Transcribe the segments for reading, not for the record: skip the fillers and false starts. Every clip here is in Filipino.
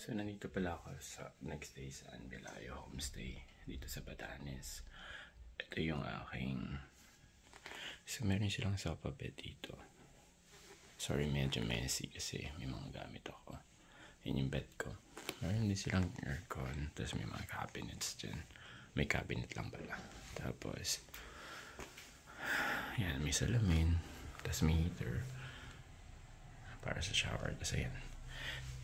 So, nandito pala ako sa next day sa Anbelayo Homestay dito sa Batanes. Ito yung aking... So, meron silang sofa bed dito. Sorry, medyo messy kasi may mga gamit ako. Yan yung bed ko. Meron din silang aircon. Tapos may mga cabinets dyan. May cabinet lang pala. Tapos, yan, may salamin. Tapos may heater. Para sa shower. Tapos ayan.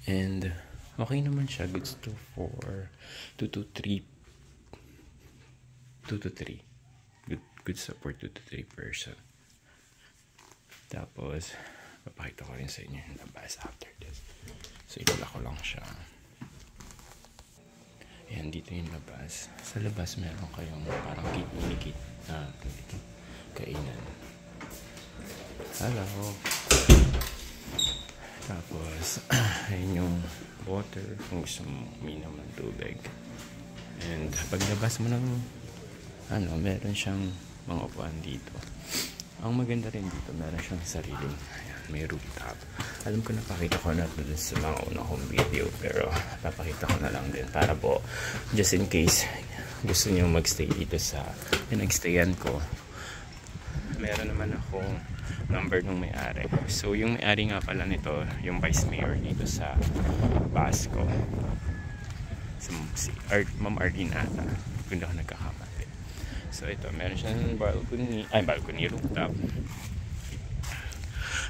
And, okay naman siya. Goods to for 2 to 3. Good support 2 to 3 person. Tapos, papakita ko rin sa inyo yung labas after this. So, itala ko lang siya. Ayan, dito yung labas. Sa labas, meron kayong parang kit-unikit na kainan. Hello. Tapos, ayun yung water kung gusto mo uminom ng tubig. And paglabas mo ng meron siyang mga upuan dito. Ang maganda rin dito, meron siyang sariling, ayan, may rooftop. Alam ko napakita ko na dun sa mga unang kong video, pero napakita ko na lang din para po, just in case gusto nyo magstay dito sa pinagstayan ko. Meron naman akong number ng may-ari. So, yung may-ari nga pala nito, yung vice mayor dito sa Basco. Si Ma'am Arlinata, kung hindi ako nagkakamali. So, ito, meron siyang balcony rooftop.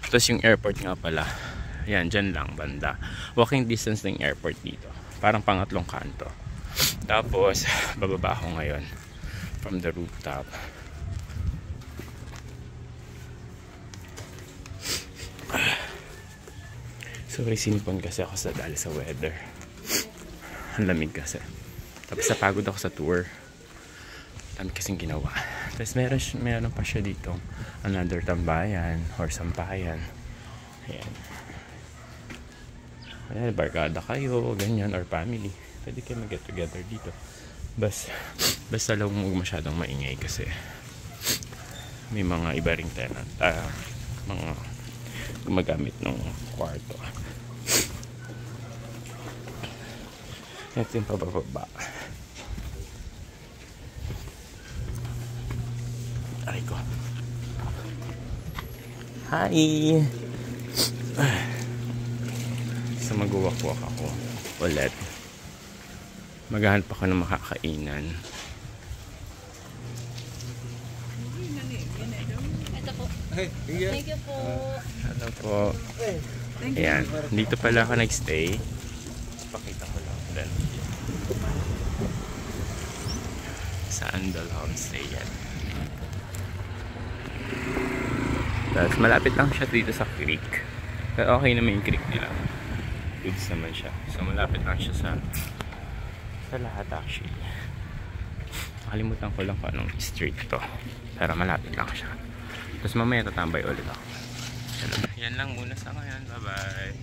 Tapos yung airport nga pala, yan, dyan lang, banda. Walking distance ng airport dito. Parang pangatlong kanto. Tapos, bababa ako ngayon from the rooftop. Sorry, sinipon kasi ako dahil sa weather. Ang lamig kasi. Tapos napagod ako sa tour. Dami kasing ginawa. Tapos meron pa siya dito another tambayan or sampayan. Ayan. Ayan, barkada kayo, ganyan, or family. Pwede kayo mag-get together dito. Basta lang huwag masyadong maingay kasi may mga iba ring tenant. Mga gumagamit ng kwarto. Ito yung pababa. Aray ko. Hi! So mag-walk-walk ako ulit. Maghahanap ako ng makakainan. Thank you po. Hello po. Ayan. Dito pala ako nag-stay. Pakita ko lang. Then, sa Andal Homestay yan. Tapos malapit lang siya dito sa creek. Pero okay naman yung creek nila. Goods naman siya. So malapit lang siya sa lahat actually. Nakalimutan ko lang kung anong street to. Pero malapit lang siya. Tapos mamaya tatambay ulit ako. Yan lang muna sa ngayon. Bye bye.